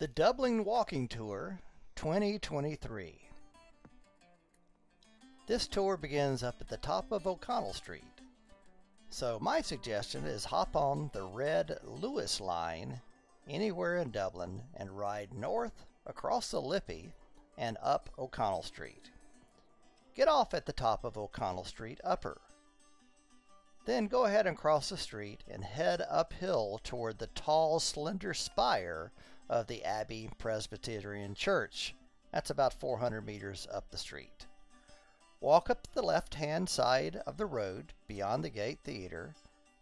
The Dublin Walking Tour 2023. This tour begins up at the top of O'Connell Street. So my suggestion is hop on the red LUAS line anywhere in Dublin and ride north across the Liffey and up O'Connell Street. Get off at the top of O'Connell Street Upper. Then go ahead and cross the street and head uphill toward the tall, slender spire of the Abbey Presbyterian Church. That's about 400 meters up the street. Walk up the left-hand side of the road beyond the Gate Theater,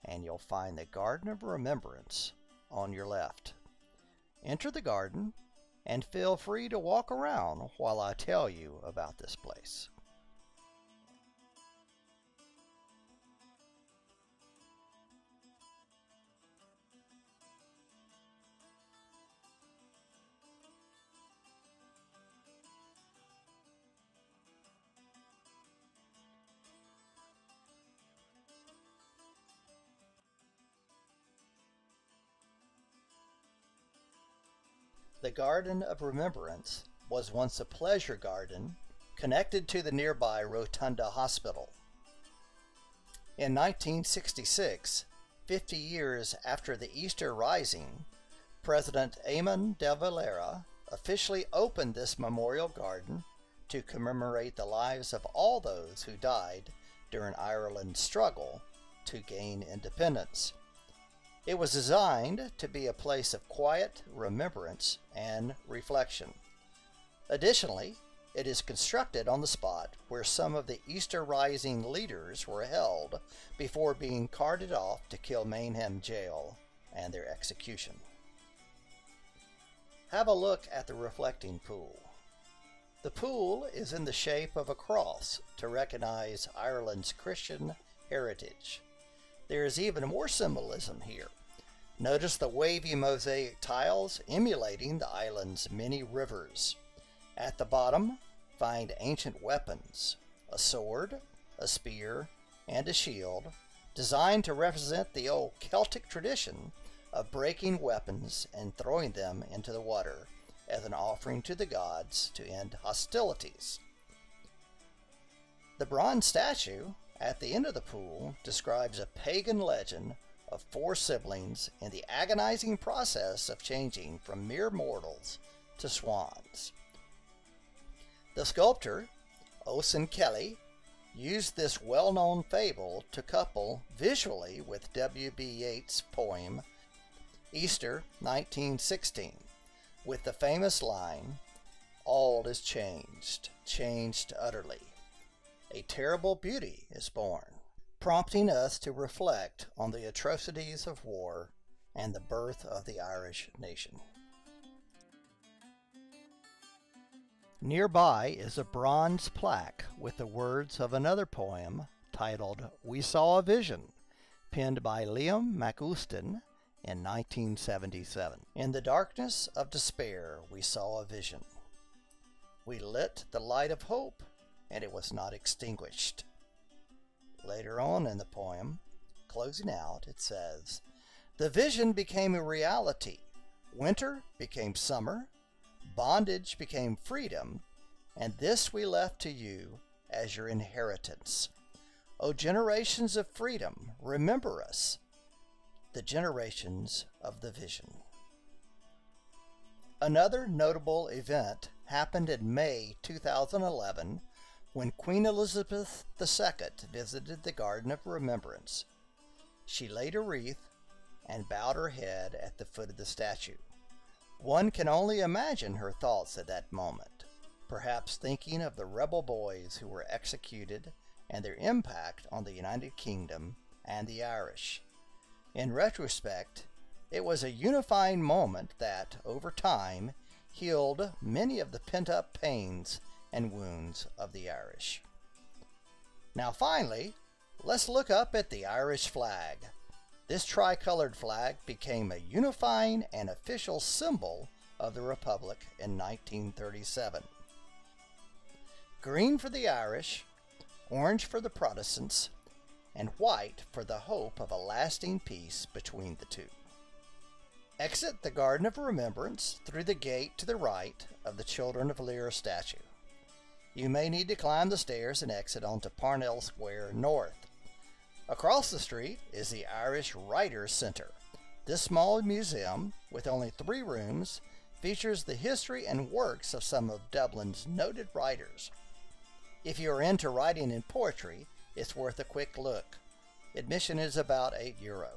and you'll find the Garden of Remembrance on your left. Enter the garden, and feel free to walk around while I tell you about this place. The Garden of Remembrance was once a pleasure garden connected to the nearby Rotunda Hospital. In 1966, 50 years after the Easter Rising, President Eamon de Valera officially opened this memorial garden to commemorate the lives of all those who died during Ireland's struggle to gain independence. It was designed to be a place of quiet remembrance and reflection. Additionally, it is constructed on the spot where some of the Easter Rising leaders were held before being carted off to Kilmainham Gaol and their execution. Have a look at the reflecting pool. The pool is in the shape of a cross to recognize Ireland's Christian heritage. There is even more symbolism here. Notice the wavy mosaic tiles emulating the island's many rivers. At the bottom, find ancient weapons, a sword, a spear, and a shield, designed to represent the old Celtic tradition of breaking weapons and throwing them into the water as an offering to the gods to end hostilities. The bronze statue at the end of the pool describes a pagan legend of four siblings in the agonizing process of changing from mere mortals to swans. The sculptor, Oisin Kelly, used this well-known fable to couple visually with W.B. Yeats' poem Easter 1916, with the famous line, "All is changed, changed utterly. A terrible beauty is born," prompting us to reflect on the atrocities of war and the birth of the Irish nation. Nearby is a bronze plaque with the words of another poem titled "We Saw a Vision," penned by Liam MacUstin in 1977. In the darkness of despair, we saw a vision. We lit the light of hope, and it was not extinguished. Later on in the poem, closing out, it says, "The vision became a reality. Winter became summer. Bondage became freedom. And this we left to you as your inheritance. O generations of freedom, remember us, the generations of the vision." Another notable event happened in May 2011 when Queen Elizabeth II visited the Garden of Remembrance. She laid a wreath and bowed her head at the foot of the statue. One can only imagine her thoughts at that moment, perhaps thinking of the rebel boys who were executed and their impact on the United Kingdom and the Irish. In retrospect, it was a unifying moment that, over time, healed many of the pent-up pains and wounds of the Irish. Now finally, let's look up at the Irish flag. This tricolored flag became a unifying and official symbol of the Republic in 1937. Green for the Irish, orange for the Protestants, and white for the hope of a lasting peace between the two. Exit the Garden of Remembrance through the gate to the right of the Children of Lyra statue. You may need to climb the stairs and exit onto Parnell Square North. Across the street is the Irish Writers' Centre. This small museum, with only 3 rooms, features the history and works of some of Dublin's noted writers. If you are into writing and poetry, it's worth a quick look. Admission is about €8.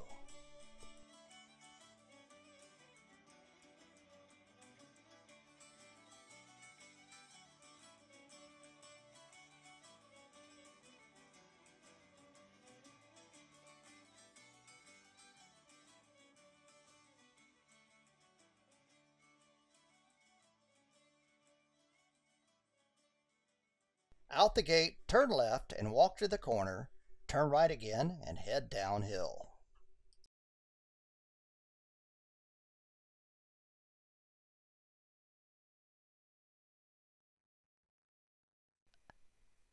Out the gate, turn left and walk to the corner, turn right again and head downhill.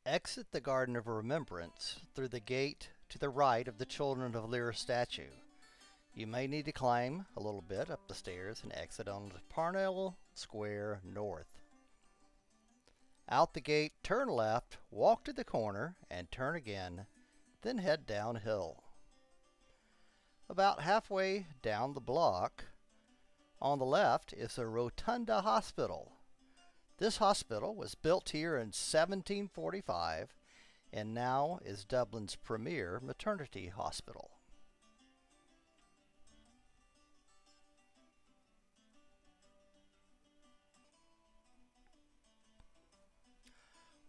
Exit the Garden of Remembrance through the gate to the right of the Children of Lyra statue. You may need to climb a little bit up the stairs and exit on Parnell Square North. Out the gate, turn left, walk to the corner, and turn again, then head downhill. About halfway down the block, on the left is the Rotunda Hospital. This hospital was built here in 1745 and now is Dublin's premier maternity hospital.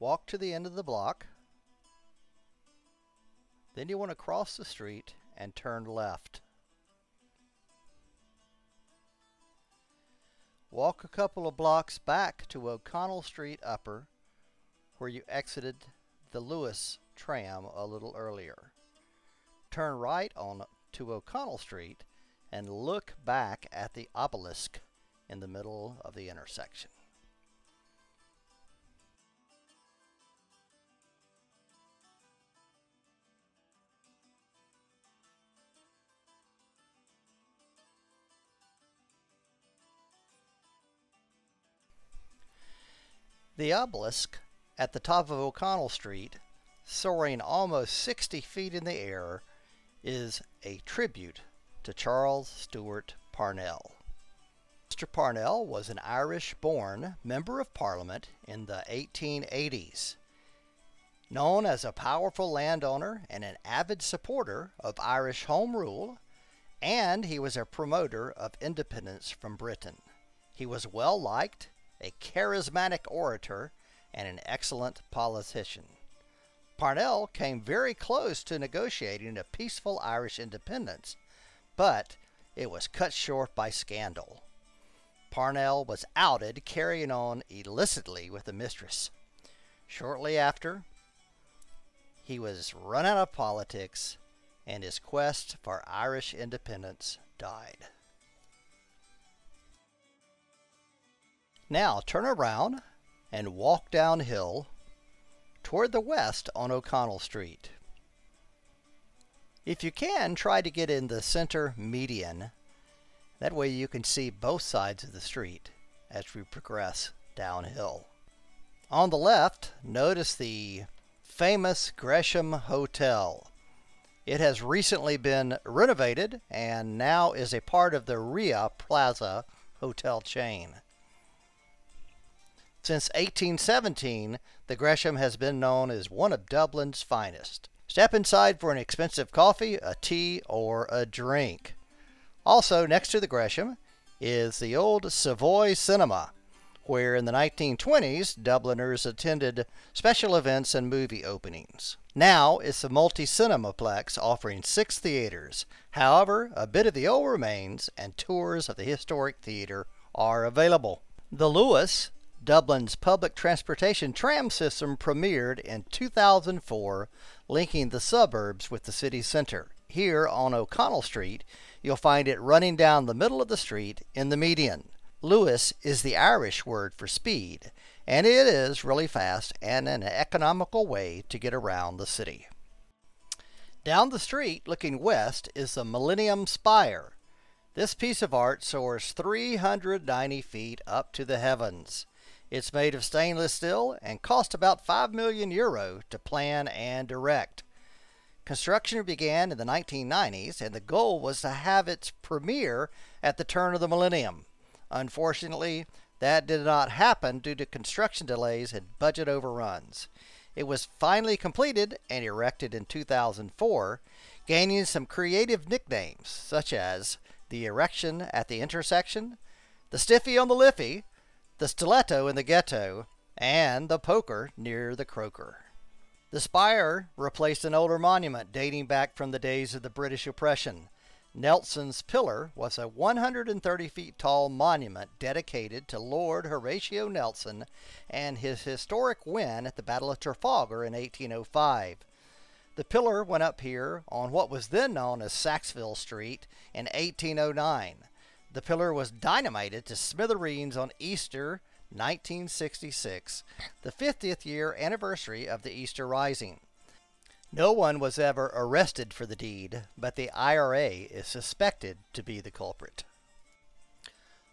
Walk to the end of the block. Then you want to cross the street and turn left. Walk a couple of blocks back to O'Connell Street Upper, where you exited the LUAS tram a little earlier. Turn right on to O'Connell Street and look back at the obelisk in the middle of the intersection. The obelisk at the top of O'Connell Street, soaring almost 60 feet in the air, is a tribute to Charles Stewart Parnell. Mr. Parnell was an Irish-born Member of Parliament in the 1880s. Known as a powerful landowner and an avid supporter of Irish Home Rule, and he was a promoter of independence from Britain. He was well liked, a charismatic orator, and an excellent politician. Parnell came very close to negotiating a peaceful Irish independence, but it was cut short by scandal. Parnell was outed carrying on illicitly with a mistress. Shortly after, he was run out of politics, and his quest for Irish independence died. Now turn around and walk downhill toward the west on O'Connell Street. If you can, try to get in the center median. That way you can see both sides of the street as we progress downhill. On the left, notice the famous Gresham Hotel. It has recently been renovated and now is a part of the Ria Plaza hotel chain. Since 1817, the Gresham has been known as one of Dublin's finest. Step inside for an expensive coffee, a tea, or a drink. Also, next to the Gresham is the old Savoy Cinema, where in the 1920s, Dubliners attended special events and movie openings. Now, it's the multi-cinemaplex offering 6 theaters. However, a bit of the old remains and tours of the historic theater are available. The LUAS, Dublin's public transportation tram system, premiered in 2004, linking the suburbs with the city center. Here on O'Connell Street, you'll find it running down the middle of the street in the median. LUAS is the Irish word for speed, and it is really fast and an economical way to get around the city. Down the street, looking west, is the Millennium Spire. This piece of art soars 390 feet up to the heavens. It's made of stainless steel and cost about €5 million to plan and direct. Construction began in the 1990s, and the goal was to have its premiere at the turn of the millennium. Unfortunately, that did not happen due to construction delays and budget overruns. It was finally completed and erected in 2004, gaining some creative nicknames such as the erection at the intersection, the stiffy on the liffey, the stiletto in the ghetto, and the poker near the croaker. The spire replaced an older monument dating back from the days of the British oppression. Nelson's Pillar was a 130 feet tall monument dedicated to Lord Horatio Nelson and his historic win at the Battle of Trafalgar in 1805. The pillar went up here on what was then known as Saxville Street in 1809. The pillar was dynamited to smithereens on Easter 1966, the 50th year anniversary of the Easter Rising. No one was ever arrested for the deed, but the IRA is suspected to be the culprit.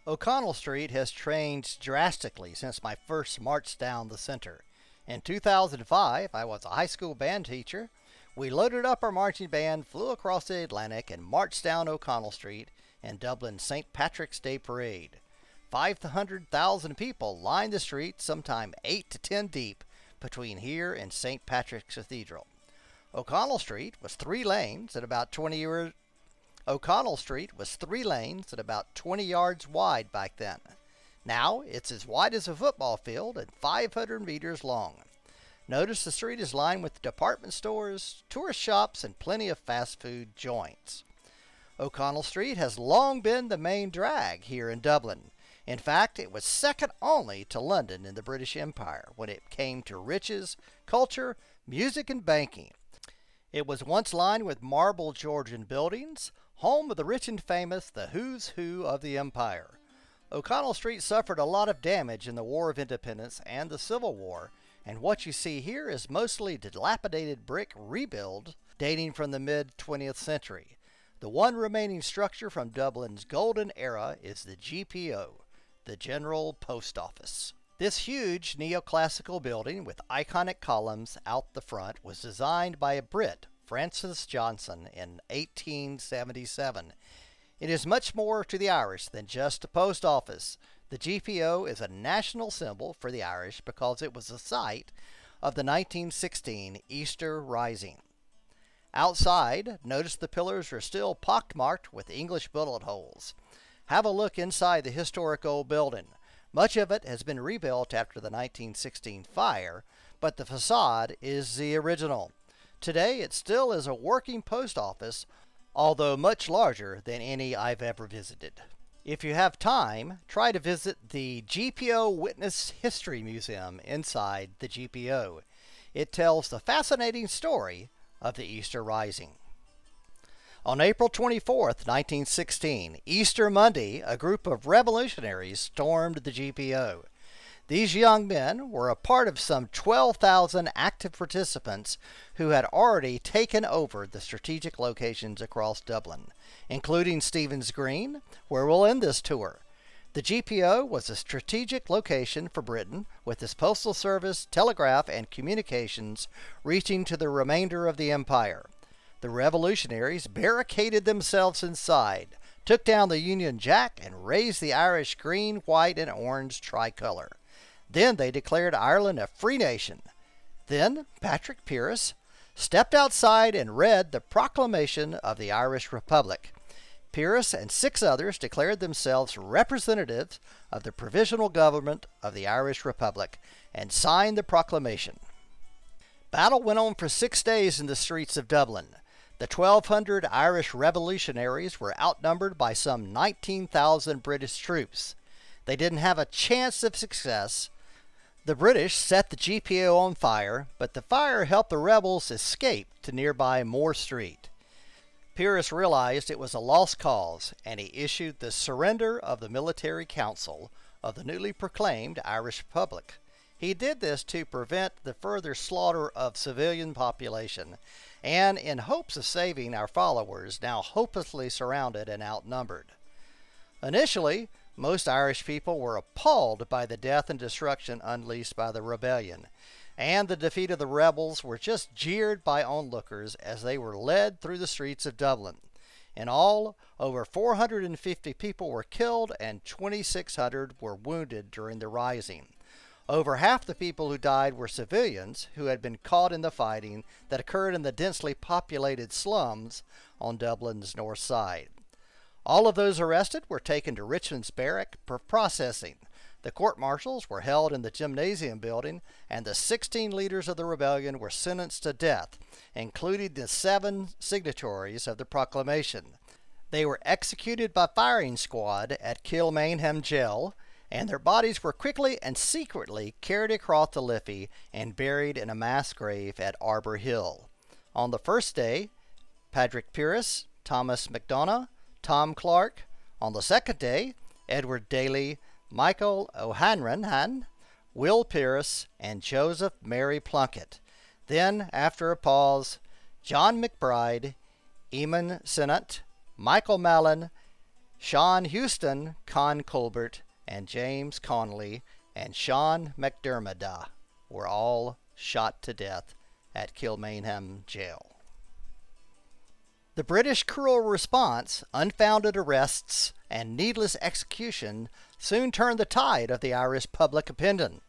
O'Connell Street has changed drastically since my first march down the center. In 2005, I was a high school band teacher. We loaded up our marching band, flew across the Atlantic, and marched down O'Connell Street in Dublin's St. Patrick's Day Parade. 500,000 people lined the street, sometime 8 to 10 deep, between here and St. Patrick's Cathedral. O'Connell Street was 3 lanes at about 20 yards wide back then. Now it's as wide as a football field and 500 meters long. Notice the street is lined with department stores, tourist shops, and plenty of fast food joints. O'Connell Street has long been the main drag here in Dublin. In fact, it was second only to London in the British Empire when it came to riches, culture, music, and banking. It was once lined with marble Georgian buildings, home of the rich and famous, the who's who of the empire. O'Connell Street suffered a lot of damage in the War of Independence and the Civil War, and what you see here is mostly dilapidated brick rebuild dating from the mid-20th century. The one remaining structure from Dublin's golden era is the GPO, the General Post Office. This huge neoclassical building with iconic columns out the front was designed by a Brit, Francis Johnson, in 1877. It is much more to the Irish than just a post office. The GPO is a national symbol for the Irish because it was the site of the 1916 Easter Rising. Outside, notice the pillars are still pockmarked with English bullet holes. Have a look inside the historic old building. Much of it has been rebuilt after the 1916 fire, but the facade is the original. Today, it still is a working post office, although much larger than any I've ever visited. If you have time, try to visit the GPO Witness History Museum inside the GPO. It tells the fascinating story of the Easter Rising. On April 24, 1916, Easter Monday, a group of revolutionaries stormed the GPO. These young men were a part of some 12,000 active participants who had already taken over the strategic locations across Dublin, including Stephen's Green, where we'll end this tour. The GPO was a strategic location for Britain, with its postal service, telegraph, and communications reaching to the remainder of the empire. The revolutionaries barricaded themselves inside, took down the Union Jack, and raised the Irish green, white, and orange tricolor. Then they declared Ireland a free nation. Then Patrick Pearse stepped outside and read the proclamation of the Irish Republic. Pearse and 6 others declared themselves representatives of the Provisional Government of the Irish Republic and signed the proclamation. Battle went on for 6 days in the streets of Dublin. The 1,200 Irish revolutionaries were outnumbered by some 19,000 British troops. They didn't have a chance of success. The British set the GPO on fire, but the fire helped the rebels escape to nearby Moore Street. Pearse realized it was a lost cause, and he issued the surrender of the Military Council of the newly proclaimed Irish Republic. He did this to prevent the further slaughter of civilian population, and in hopes of saving our followers, now hopelessly surrounded and outnumbered. Initially, most Irish people were appalled by the death and destruction unleashed by the rebellion, and the defeat of the rebels were just jeered by onlookers as they were led through the streets of Dublin. In all, over 450 people were killed and 2,600 were wounded during the rising. Over half the people who died were civilians who had been caught in the fighting that occurred in the densely populated slums on Dublin's north side. All of those arrested were taken to Richmond's barrack for processing. The court-martials were held in the Gymnasium building, and the 16 leaders of the rebellion were sentenced to death, including the 7 signatories of the proclamation. They were executed by firing squad at Kilmainham Gaol, and their bodies were quickly and secretly carried across the Liffey and buried in a mass grave at Arbour Hill. On the first day, Patrick Pearse, Thomas MacDonagh, Tom Clark. On the second day, Edward Daly, Michael O'Hanrahan, Will Pearse, and Joseph Mary Plunkett. Then, after a pause, John McBride, Eamon Sinnott, Michael Malone, Sean Houston, Con Colbert, and James Connolly, and Sean McDermott were all shot to death at Kilmainham Gaol. The British cruel response, unfounded arrests, and needless execution soon turned the tide of the Irish public opinion.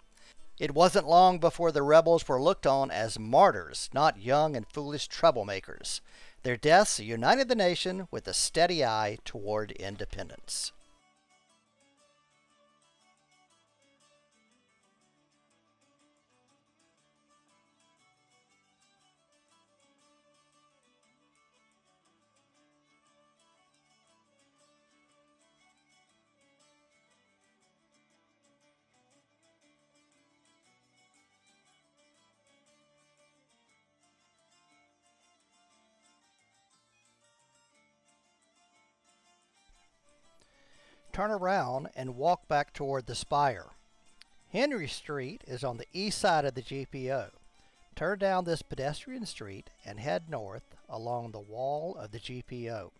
It wasn't long before the rebels were looked on as martyrs, not young and foolish troublemakers. Their deaths united the nation with a steady eye toward independence. Turn around and walk back toward the spire. Henry Street is on the east side of the GPO. Turn down this pedestrian street and head north along the wall of the GPO.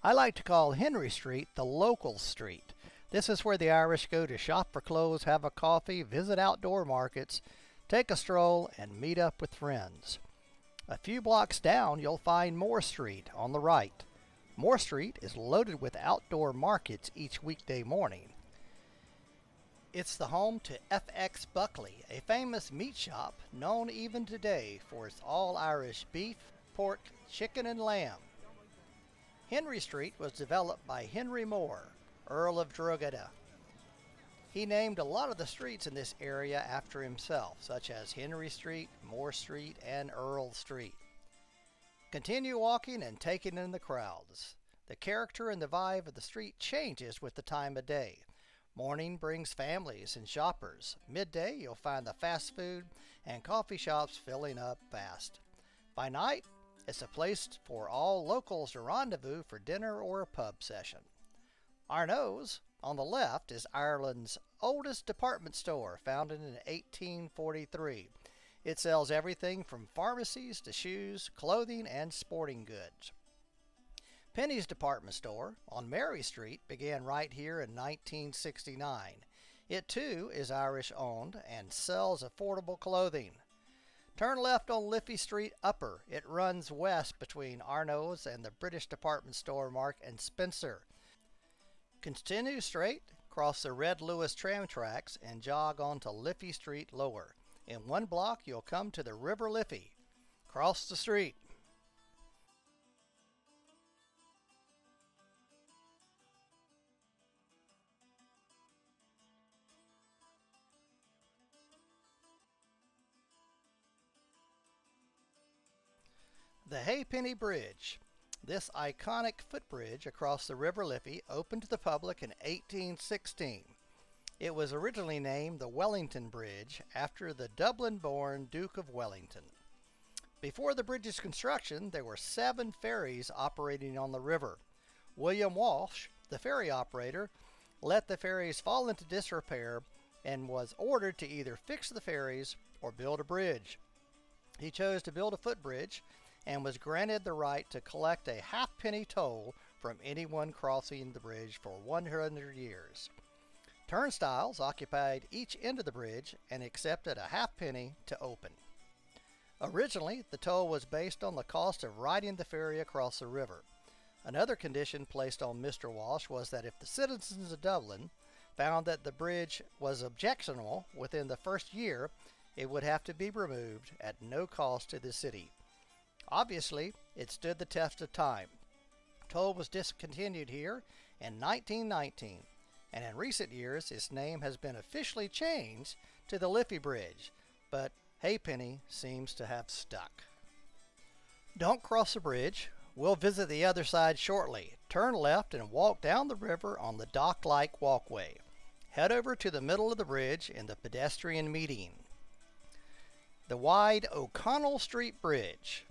I like to call Henry Street the local street. This is where the Irish go to shop for clothes, have a coffee, visit outdoor markets, take a stroll, and meet up with friends. A few blocks down, you'll find Moore Street on the right. Moore Street is loaded with outdoor markets each weekday morning. It's the home to FX Buckley, a famous meat shop known even today for its all-Irish beef, pork, chicken, and lamb. Henry Street was developed by Henry Moore, Earl of Drogheda. He named a lot of the streets in this area after himself, such as Henry Street, Moore Street, and Earl Street. Continue walking and taking in the crowds. The character and the vibe of the street changes with the time of day. Morning brings families and shoppers. Midday, you'll find the fast food and coffee shops filling up fast. By night, it's a place for all locals to rendezvous for dinner or a pub session. Arno's, on the left, is Ireland's oldest department store, founded in 1843. It sells everything from pharmacies to shoes, clothing, and sporting goods. Penny's department store on Mary Street began right here in 1969. It too is Irish owned and sells affordable clothing. Turn left on Liffey Street Upper. It runs west between Arno's and the British department store Mark and Spencer. Continue straight, cross the red LUAS tram tracks, and jog onto Liffey Street Lower. In one block, you'll come to the River Liffey. Cross the street. The Halfpenny Bridge. This iconic footbridge across the River Liffey opened to the public in 1816. It was originally named the Wellington Bridge after the Dublin-born Duke of Wellington. Before the bridge's construction, there were 7 ferries operating on the river. William Walsh, the ferry operator, let the ferries fall into disrepair and was ordered to either fix the ferries or build a bridge. He chose to build a footbridge and was granted the right to collect a halfpenny toll for from anyone crossing the bridge for 100 years. Turnstiles occupied each end of the bridge and accepted a halfpenny to open. Originally, the toll was based on the cost of riding the ferry across the river. Another condition placed on Mr. Walsh was that if the citizens of Dublin found that the bridge was objectionable within the first year, it would have to be removed at no cost to the city. Obviously, it stood the test of time. Toll was discontinued here in 1919, and in recent years its name has been officially changed to the Liffey Bridge, but Halfpenny seems to have stuck. Don't cross the bridge. We'll visit the other side shortly. Turn left and walk down the river on the dock-like walkway. Head over to the middle of the bridge in the pedestrian median. The wide O'Connell Street Bridge.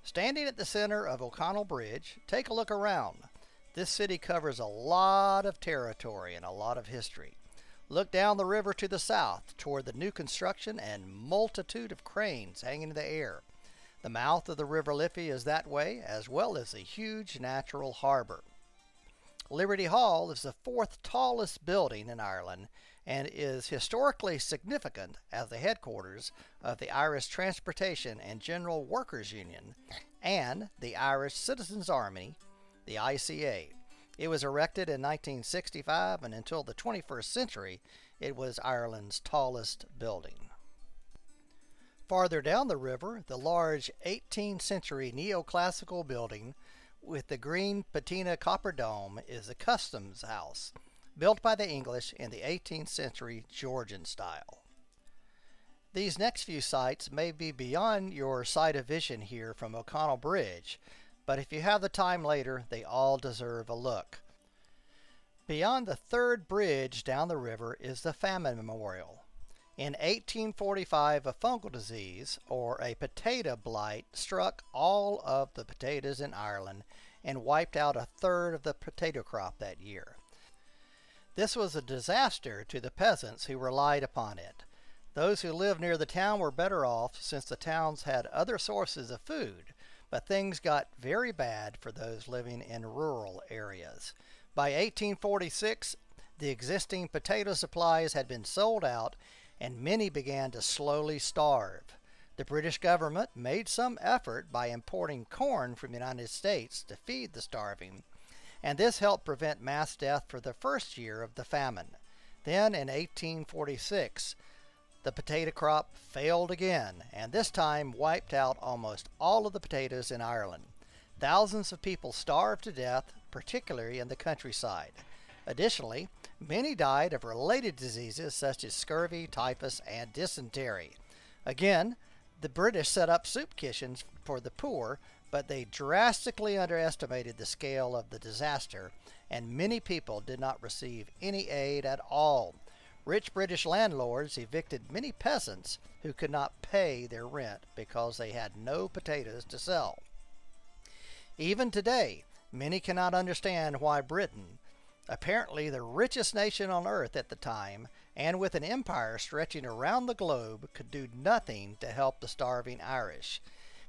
Standing at the center of O'Connell Bridge, take a look around. This city covers a lot of territory and a lot of history. Look down the river to the south toward the new construction and multitude of cranes hanging in the air. The mouth of the River Liffey is that way, as well as a huge natural harbor. Liberty Hall is the fourth tallest building in Ireland and is historically significant as the headquarters of the Irish Transportation and General Workers Union and the Irish Citizens Army, the ICA. It was erected in 1965, and until the 21st century, it was Ireland's tallest building. Farther down the river, the large 18th century neoclassical building with the green patina copper dome is the Customs House, built by the English in the 18th century Georgian style. These next few sites may be beyond your sight of vision here from O'Connell Bridge, but if you have the time later, they all deserve a look. Beyond the third bridge down the river is the Famine Memorial. In 1845, a fungal disease, or a potato blight, struck all of the potatoes in Ireland and wiped out a third of the potato crop that year. This was a disaster to the peasants who relied upon it. Those who lived near the town were better off since the towns had other sources of food, but things got very bad for those living in rural areas. By 1846, the existing potato supplies had been sold out and many began to slowly starve. The British government made some effort by importing corn from the United States to feed the starving, and this helped prevent mass death for the first year of the famine. Then in 1846, the potato crop failed again, and this time wiped out almost all of the potatoes in Ireland. Thousands of people starved to death, particularly in the countryside. Additionally, many died of related diseases such as scurvy, typhus, and dysentery. Again, the British set up soup kitchens for the poor, but they drastically underestimated the scale of the disaster, and many people did not receive any aid at all. Rich British landlords evicted many peasants who could not pay their rent because they had no potatoes to sell. Even today, many cannot understand why Britain, apparently the richest nation on earth at the time, and with an empire stretching around the globe, could do nothing to help the starving Irish.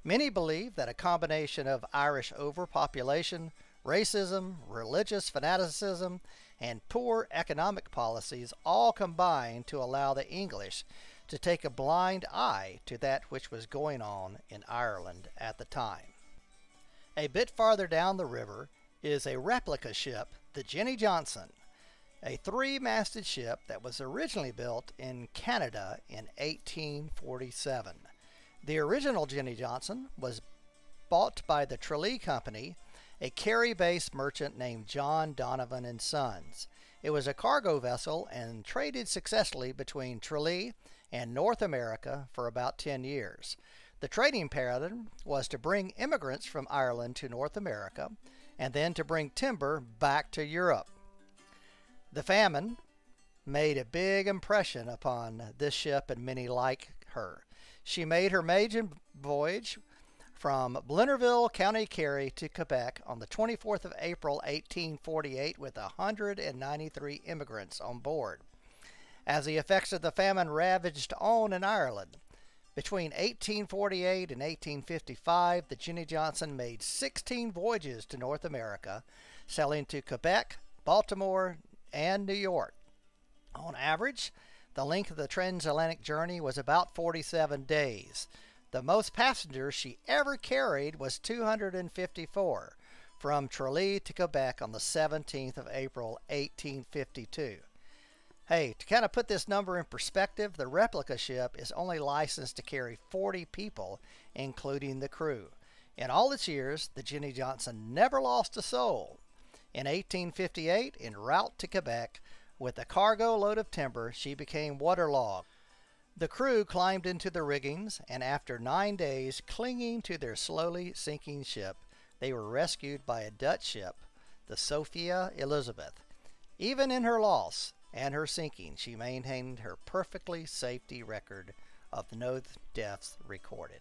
Many believe that a combination of Irish overpopulation, racism, religious fanaticism, and poor economic policies all combined to allow the English to take a blind eye to that which was going on in Ireland at the time. A bit farther down the river is a replica ship, the Jennie Johnson, a three-masted ship that was originally built in Canada in 1847. The original Jennie Johnson was bought by the Tralee Company, a Kerry-based merchant named John Donovan and Sons. It was a cargo vessel and traded successfully between Tralee and North America for about 10 years. The trading pattern was to bring immigrants from Ireland to North America and then to bring timber back to Europe. The famine made a big impression upon this ship and many like her. She made her maiden voyage from Blennerville, County Kerry to Quebec on the 24th of April, 1848 with 193 immigrants on board. As the effects of the famine ravaged on in Ireland, between 1848 and 1855, the Jennie Johnson made 16 voyages to North America, sailing to Quebec, Baltimore, and New York. On average, the length of the transatlantic journey was about 47 days. The most passengers she ever carried was 254, from Tralee to Quebec on the 17th of April, 1852. Hey, to kind of put this number in perspective, the replica ship is only licensed to carry 40 people, including the crew. In all its years, the Jennie Johnson never lost a soul. In 1858, en route to Quebec, with a cargo load of timber, she became waterlogged. The crew climbed into the riggings, and after 9 days clinging to their slowly sinking ship, they were rescued by a Dutch ship, the Sophia Elizabeth. Even in her loss and her sinking, she maintained her perfectly safety record of no deaths recorded.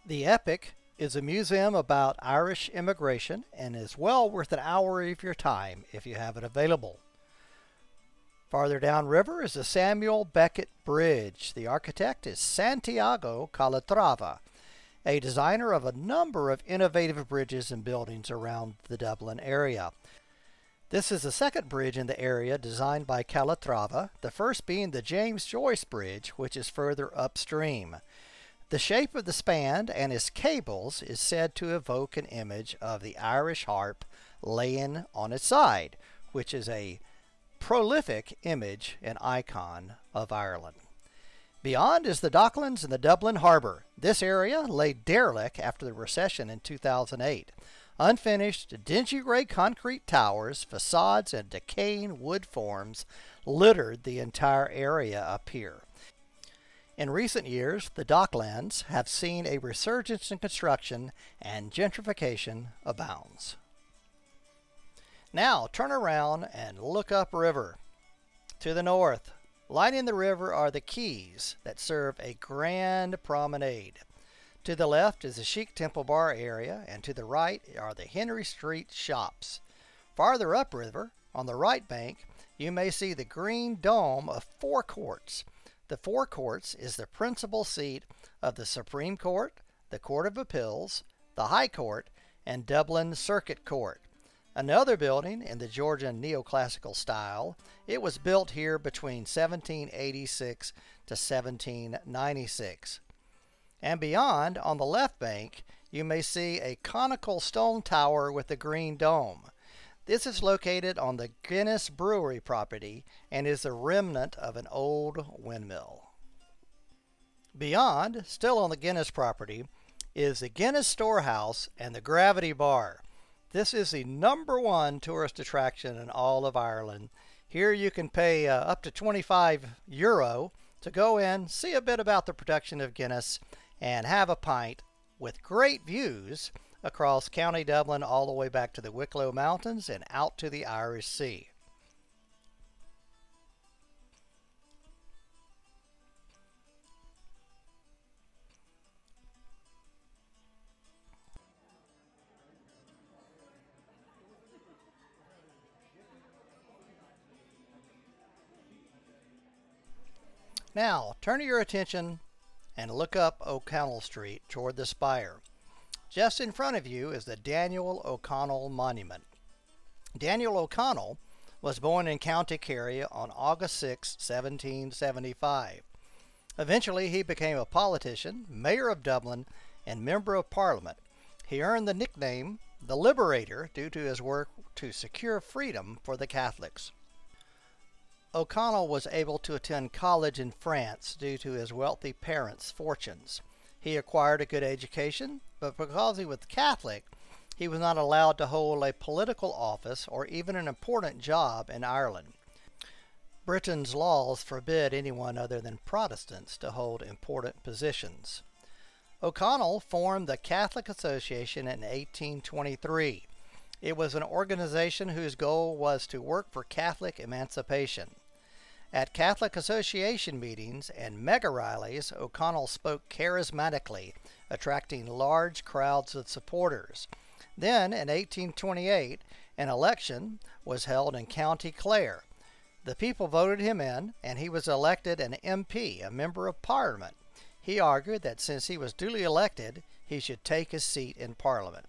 The Epic is a museum about Irish immigration and is well worth an hour of your time if you have it available. Farther downriver is the Samuel Beckett Bridge. The architect is Santiago Calatrava, a designer of a number of innovative bridges and buildings around the Dublin area. This is the second bridge in the area designed by Calatrava, the first being the James Joyce Bridge, which is further upstream. The shape of the span and its cables is said to evoke an image of the Irish harp laying on its side, which is a prolific image and icon of Ireland. Beyond is the Docklands and the Dublin Harbour. This area lay derelict after the recession in 2008. Unfinished, dingy gray concrete towers, facades, and decaying wood forms littered the entire area up here. In recent years, the Docklands have seen a resurgence in construction, and gentrification abounds. Now turn around and look upriver. To the north, lining the river are the quays that serve a grand promenade. To the left is the chic Temple Bar area, and to the right are the Henry Street shops. Farther upriver, on the right bank, you may see the green dome of Four Courts. The Four Courts is the principal seat of the Supreme Court, the Court of Appeals, the High Court, and Dublin Circuit Court. Another building in the Georgian neoclassical style, it was built here between 1786 to 1796. And beyond, on the left bank, you may see a conical stone tower with a green dome. This is located on the Guinness brewery property and is a remnant of an old windmill. Beyond, still on the Guinness property, is the Guinness Storehouse and the Gravity Bar. This is the #1 tourist attraction in all of Ireland. Here you can pay up to €25 to go in, see a bit about the production of Guinness, and have a pint with great views across County Dublin all the way back to the Wicklow Mountains and out to the Irish Sea. Now, turn your attention and look up O'Connell Street toward the spire. Just in front of you is the Daniel O'Connell Monument. Daniel O'Connell was born in County Kerry on August 6, 1775. Eventually, he became a politician, mayor of Dublin, and member of Parliament. He earned the nickname the Liberator due to his work to secure freedom for the Catholics. O'Connell was able to attend college in France due to his wealthy parents' fortunes. He acquired a good education, but because he was Catholic, he was not allowed to hold a political office or even an important job in Ireland. Britain's laws forbid anyone other than Protestants to hold important positions. O'Connell formed the Catholic Association in 1823. It was an organization whose goal was to work for Catholic emancipation. At Catholic Association meetings and mega rallies, O'Connell spoke charismatically, attracting large crowds of supporters. Then, in 1828, an election was held in County Clare. The people voted him in, and he was elected an MP, a member of Parliament. He argued that since he was duly elected, he should take his seat in Parliament.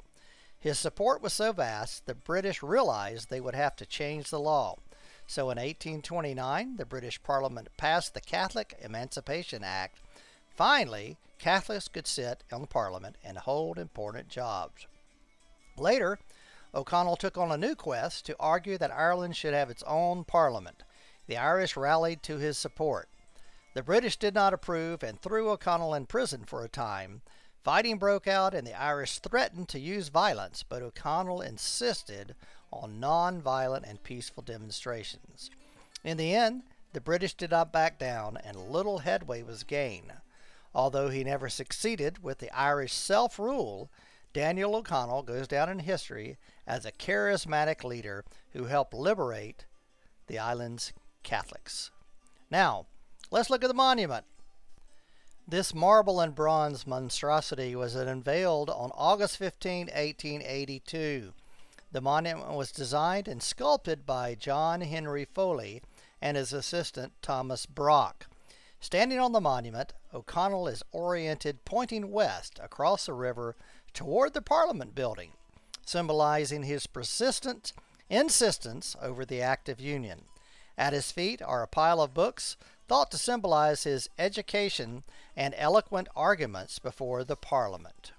His support was so vast, the British realized they would have to change the law. So in 1829, the British Parliament passed the Catholic Emancipation Act. Finally, Catholics could sit on the Parliament and hold important jobs. Later, O'Connell took on a new quest to argue that Ireland should have its own Parliament. The Irish rallied to his support. The British did not approve and threw O'Connell in prison for a time. Fighting broke out and the Irish threatened to use violence, but O'Connell insisted on non-violent and peaceful demonstrations. In the end, the British did not back down and little headway was gained. Although he never succeeded with the Irish self-rule, Daniel O'Connell goes down in history as a charismatic leader who helped liberate the island's Catholics. Now, let's look at the monument. This marble and bronze monstrosity was unveiled on August 15, 1882. The monument was designed and sculpted by John Henry Foley and his assistant Thomas Brock. Standing on the monument, O'Connell is oriented pointing west across the river toward the Parliament building, symbolizing his persistent insistence over the Act of Union. At his feet are a pile of books thought to symbolize his education and eloquent arguments before the Parliament.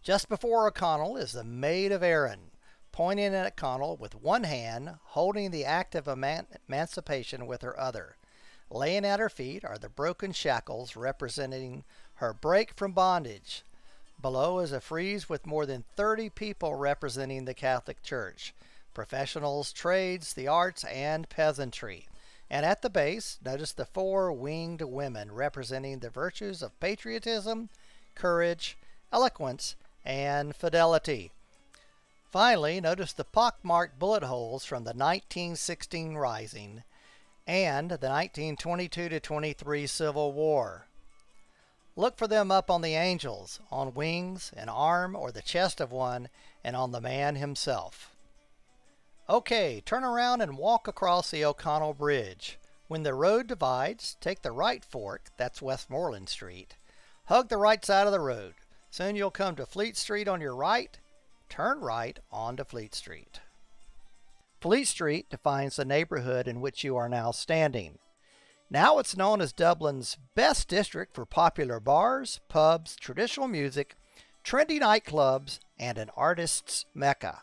Just before O'Connell is the Maid of Erin, pointing at O'Connell with one hand, holding the Act of Emancipation with her other. Laying at her feet are the broken shackles representing her break from bondage. Below is a frieze with more than 30 people representing the Catholic Church, professionals, trades, the arts, and peasantry. And at the base, notice the 4 winged women representing the virtues of patriotism, courage, eloquence, and fidelity. Finally, notice the pockmarked bullet holes from the 1916 Rising and the 1922-23 Civil War. Look for them up on the angels, on wings, an arm, or the chest of one, and on the man himself. Okay, turn around and walk across the O'Connell Bridge. When the road divides, take the right fork, that's Westmoreland Street. Hug the right side of the road. Soon you'll come to Fleet Street on your right. Turn right onto Fleet Street. Fleet Street defines the neighborhood in which you are now standing. Now it's known as Dublin's best district for popular bars, pubs, traditional music, trendy nightclubs, and an artist's mecca.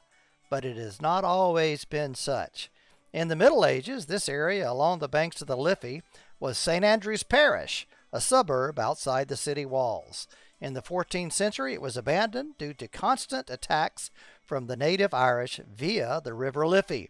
But it has not always been such. In the Middle Ages, this area along the banks of the Liffey was St. Andrew's Parish, a suburb outside the city walls. In the 14th century, it was abandoned due to constant attacks from the native Irish via the River Liffey.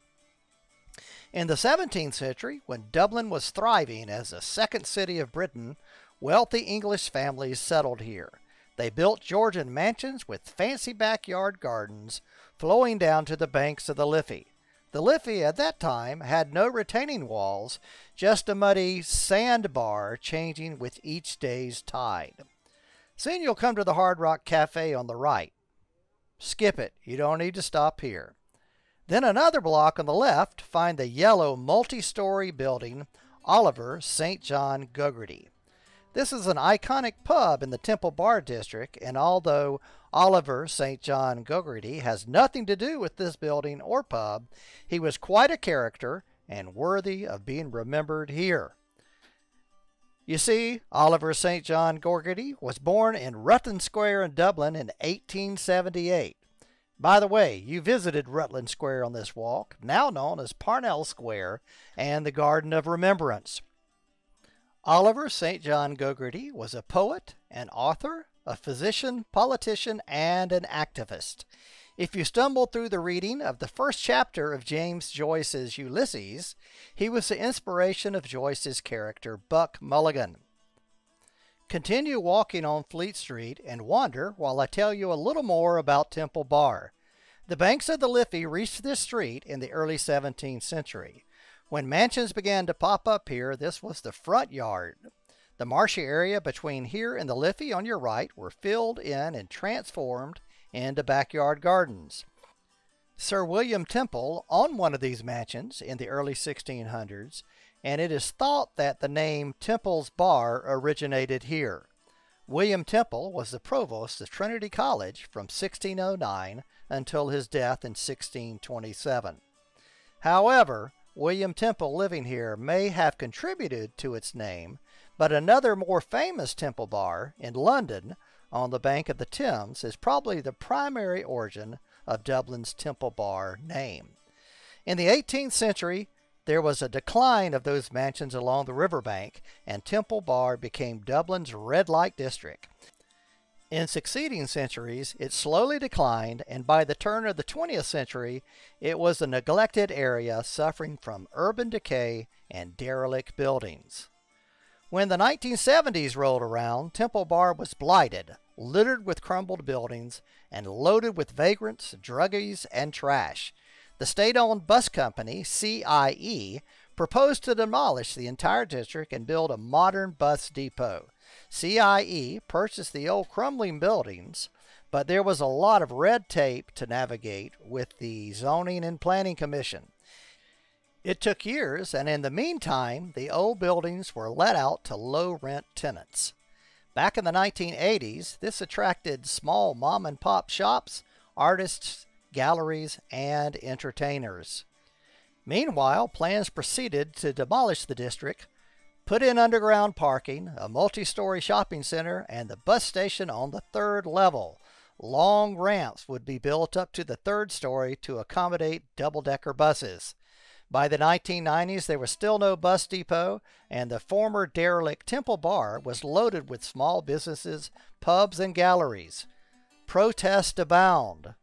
In the 17th century, when Dublin was thriving as the second city of Britain, wealthy English families settled here. They built Georgian mansions with fancy backyard gardens flowing down to the banks of the Liffey. The Liffey at that time had no retaining walls, just a muddy sandbar changing with each day's tide. Soon you'll come to the Hard Rock Cafe on the right. Skip it, you don't need to stop here. Then another block on the left, find the yellow multi-story building Oliver St. John Gogarty. This is an iconic pub in the Temple Bar District, and although Oliver St. John Gogarty has nothing to do with this building or pub, he was quite a character and worthy of being remembered here. You see, Oliver St. John Gogarty was born in Rutland Square in Dublin in 1878. By the way, you visited Rutland Square on this walk, now known as Parnell Square and the Garden of Remembrance. Oliver St. John Gogarty was a poet, an author, a physician, politician, and an activist. If you stumbled through the reading of the first chapter of James Joyce's Ulysses, he was the inspiration of Joyce's character Buck Mulligan. Continue walking on Fleet Street and wander while I tell you a little more about Temple Bar. The banks of the Liffey reached this street in the early 17th century. When mansions began to pop up here, this was the front yard. The marshy area between here and the Liffey on your right were filled in and transformed into backyard gardens. Sir William Temple owned one of these mansions in the early 1600s, and it is thought that the name Temple's Bar originated here. William Temple was the provost of Trinity College from 1609 until his death in 1627. However, William Temple living here may have contributed to its name, but another more famous Temple Bar in London on the bank of the Thames is probably the primary origin of Dublin's Temple Bar name. In the 18th century, there was a decline of those mansions along the riverbank, and Temple Bar became Dublin's red light district. In succeeding centuries, it slowly declined, and by the turn of the 20th century, it was a neglected area suffering from urban decay and derelict buildings. When the 1970s rolled around, Temple Bar was blighted, littered with crumbled buildings, and loaded with vagrants, druggies, and trash. The state-owned bus company, CIE, proposed to demolish the entire district and build a modern bus depot. CIE purchased the old crumbling buildings, but there was a lot of red tape to navigate with the Zoning and Planning Commission. It took years, and in the meantime, the old buildings were let out to low-rent tenants. Back in the 1980s, this attracted small mom-and-pop shops, artists, galleries, and entertainers. Meanwhile, plans proceeded to demolish the district, put in underground parking, a multi-story shopping center, and the bus station on the third level. Long ramps would be built up to the third story to accommodate double-decker buses. By the 1990s, there was still no bus depot, and the former derelict Temple Bar was loaded with small businesses, pubs, and galleries. Protests abound.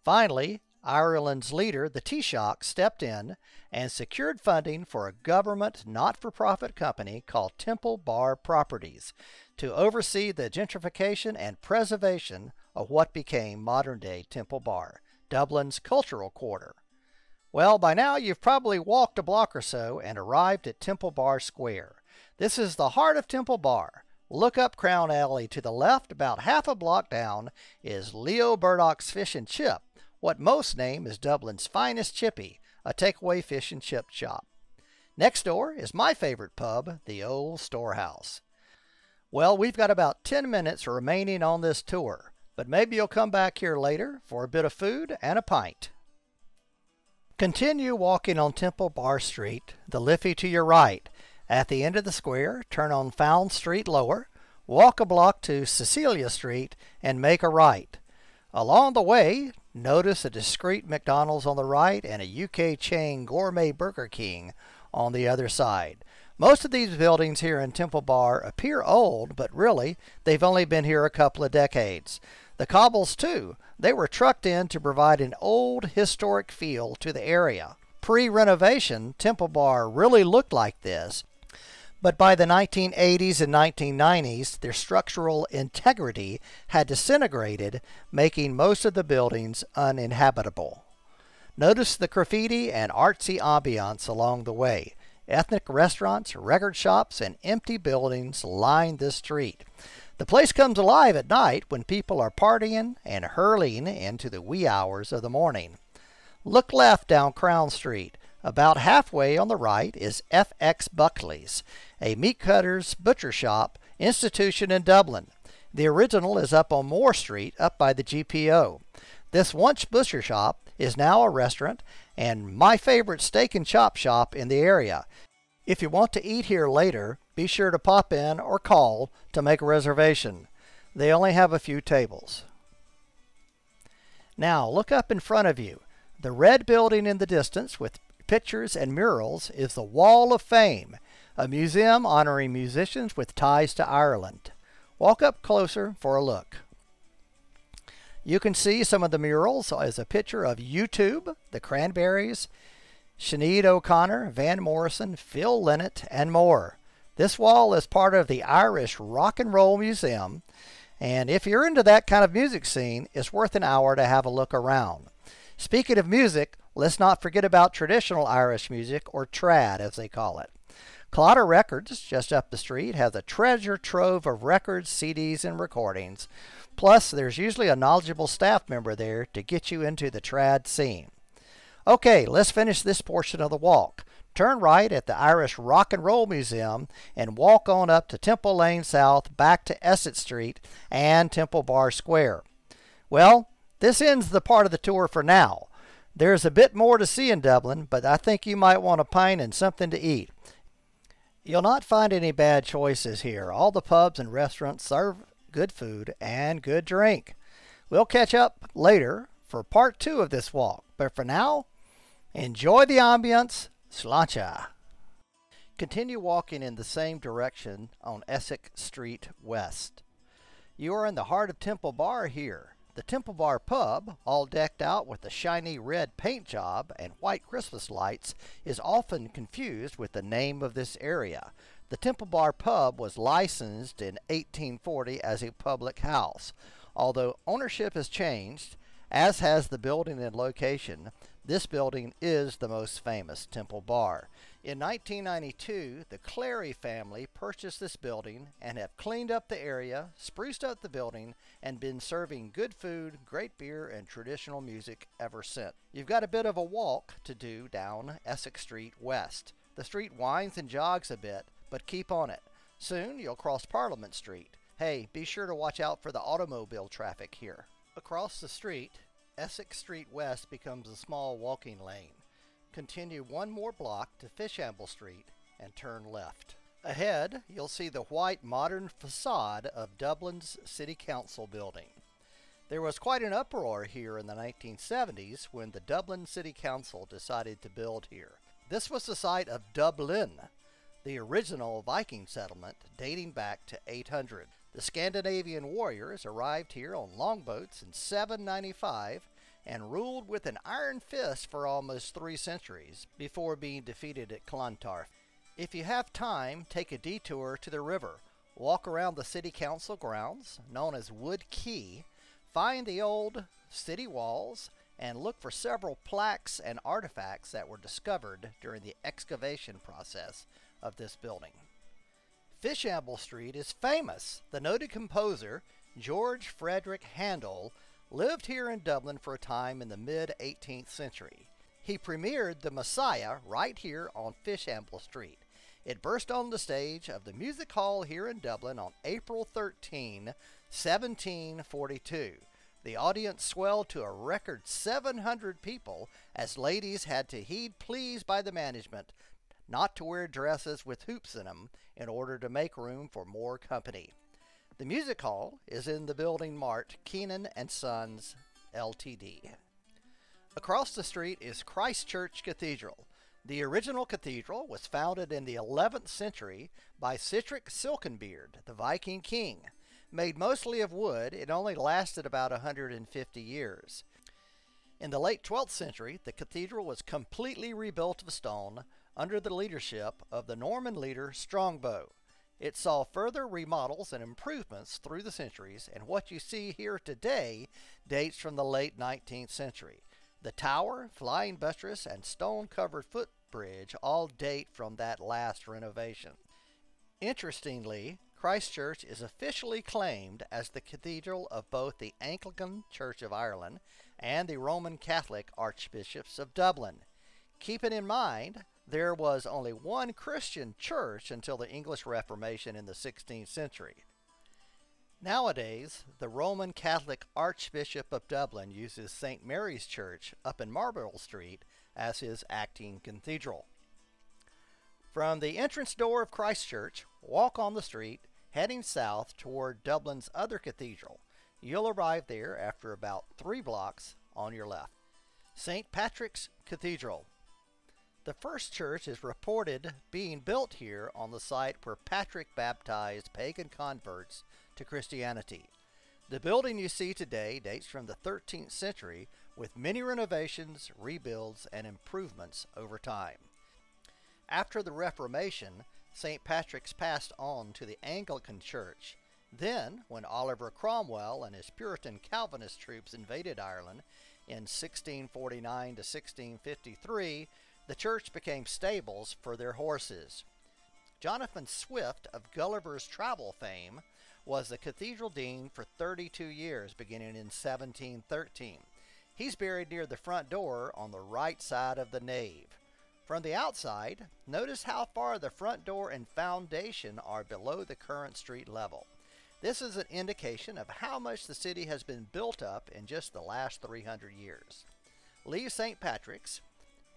Finally, Ireland's leader, the Taoiseach, stepped in and secured funding for a government not-for-profit company called Temple Bar Properties to oversee the gentrification and preservation of what became modern-day Temple Bar, Dublin's cultural quarter. Well, by now you've probably walked a block or so and arrived at Temple Bar Square. This is the heart of Temple Bar. Look up Crown Alley to the left. About half a block down is Leo Burdock's Fish and Chip, what most name is Dublin's finest chippy, a takeaway fish and chip shop. Next door is my favorite pub, the Old Storehouse. Well, we've got about 10 minutes remaining on this tour, but maybe you'll come back here later for a bit of food and a pint. Continue walking on Temple Bar Street, the Liffey to your right. At the end of the square, turn on Fownes Street lower, walk a block to Cecilia Street, and make a right. Along the way, notice a discreet McDonald's on the right and a UK chain gourmet Burger King on the other side. Most of these buildings here in Temple Bar appear old, but really, they've only been here a couple of decades. The cobbles, too, they were trucked in to provide an old, historic feel to the area. Pre-renovation, Temple Bar really looked like this, but by the 1980s and 1990s, their structural integrity had disintegrated, making most of the buildings uninhabitable. Notice the graffiti and artsy ambiance along the way. Ethnic restaurants, record shops, and empty buildings line this street. The place comes alive at night when people are partying and hurling into the wee hours of the morning. Look left down Crown Street. About halfway on the right is FX Buckley's, a meat cutter's butcher shop institution in Dublin. The original is up on Moore Street, up by the GPO. This once butcher shop is now a restaurant and my favorite steak and chop shop in the area. If you want to eat here later, be sure to pop in or call to make a reservation. They only have a few tables. Now look up in front of you. The red building in the distance with pictures and murals is the Wall of Fame, a museum honoring musicians with ties to Ireland. Walk up closer for a look. You can see some of the murals as a picture of YouTube, the Cranberries, Sinead O'Connor, Van Morrison, Phil Lynott, and more. This wall is part of the Irish Rock and Roll Museum, and if you're into that kind of music scene, it's worth an hour to have a look around. Speaking of music, let's not forget about traditional Irish music, or trad as they call it. Claddagh Records, just up the street, has a treasure trove of records, CDs, and recordings. Plus, there's usually a knowledgeable staff member there to get you into the trad scene. Okay, let's finish this portion of the walk. Turn right at the Irish Rock and Roll Museum and walk on up to Temple Lane South back to Essex Street and Temple Bar Square. Well, this ends the part of the tour for now. There's a bit more to see in Dublin, but I think you might want a pint and something to eat. You'll not find any bad choices here. All the pubs and restaurants serve good food and good drink. We'll catch up later for part 2 of this walk, but for now, enjoy the ambience. Sláinte. Continue walking in the same direction on Essex Street West. You are in the heart of Temple Bar here. The Temple Bar pub, all decked out with a shiny red paint job and white Christmas lights, is often confused with the name of this area. The Temple Bar pub was licensed in 1840 as a public house. Although ownership has changed, as has the building and location, this building is the most famous Temple Bar. In 1992, the Clary family purchased this building and have cleaned up the area, spruced up the building, and been serving good food, great beer, and traditional music ever since. You've got a bit of a walk to do down Essex Street West. The street winds and jogs a bit, but keep on it. Soon you'll cross Parliament Street. Hey, be sure to watch out for the automobile traffic here. Across the street, Essex Street West becomes a small walking lane. Continue one more block to Fishamble Street and turn left. Ahead, you'll see the white modern facade of Dublin's City Council building. There was quite an uproar here in the 1970s when the Dublin City Council decided to build here. This was the site of Dublin, the original Viking settlement dating back to 800. The Scandinavian warriors arrived here on longboats in 795 and ruled with an iron fist for almost 3 centuries before being defeated at Clontarf. If you have time, take a detour to the river, walk around the city council grounds, known as Wood Quay, find the old city walls, and look for several plaques and artifacts that were discovered during the excavation process of this building. Fishamble Street is famous. The noted composer, George Frederick Handel, lived here in Dublin for a time in the mid-18th century. He premiered The Messiah right here on Fishamble Street. It burst on the stage of the Music Hall here in Dublin on April 13, 1742. The audience swelled to a record 700 people as ladies had to heed pleas by the management not to wear dresses with hoops in them in order to make room for more company. The music hall is in the building marked Keenan and Sons, Ltd. Across the street is Christchurch Cathedral. The original cathedral was founded in the 11th century by Sihtric Silkenbeard, the Viking king. Made mostly of wood, it only lasted about 150 years. In the late 12th century, the cathedral was completely rebuilt of stone under the leadership of the Norman leader Strongbow. It saw further remodels and improvements through the centuries, and what you see here today dates from the late 19th century. The tower, flying buttress, and stone-covered footbridge all date from that last renovation. Interestingly, Christchurch is officially claimed as the cathedral of both the Anglican Church of Ireland and the Roman Catholic Archbishops of Dublin. Keep it in mind, there was only one Christian church until the English Reformation in the 16th century. Nowadays, the Roman Catholic Archbishop of Dublin uses St. Mary's Church up in Marlborough Street as his acting cathedral. From the entrance door of Christchurch, walk on the street, heading south toward Dublin's other cathedral. You'll arrive there after about 3 blocks on your left. St. Patrick's Cathedral. The first church is reported being built here on the site where Patrick baptized pagan converts to Christianity. The building you see today dates from the 13th century with many renovations, rebuilds, and improvements over time. After the Reformation, St. Patrick's passed on to the Anglican Church. Then, when Oliver Cromwell and his Puritan Calvinist troops invaded Ireland in 1649 to 1653, the church became stables for their horses. Jonathan Swift of Gulliver's Travel fame was the cathedral dean for 32 years, beginning in 1713. He's buried near the front door on the right side of the nave. From the outside, notice how far the front door and foundation are below the current street level. This is an indication of how much the city has been built up in just the last 300 years. Leave St. Patrick's,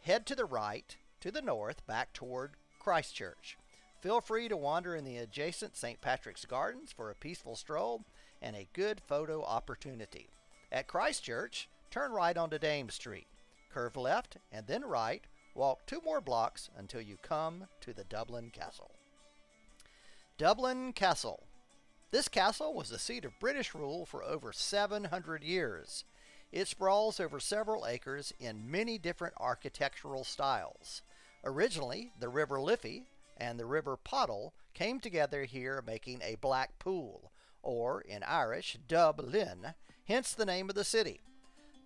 head to the right, to the north, back toward Christchurch. Feel free to wander in the adjacent St. Patrick's Gardens for a peaceful stroll and a good photo opportunity. At Christchurch, turn right onto Dame Street. Curve left and then right, walk 2 more blocks until you come to the Dublin Castle. Dublin Castle. This castle was the seat of British rule for over 700 years. It sprawls over several acres in many different architectural styles. Originally, the River Liffey and the River Poddle came together here, making a black pool, or in Irish, Dubb, Linn, hence the name of the city.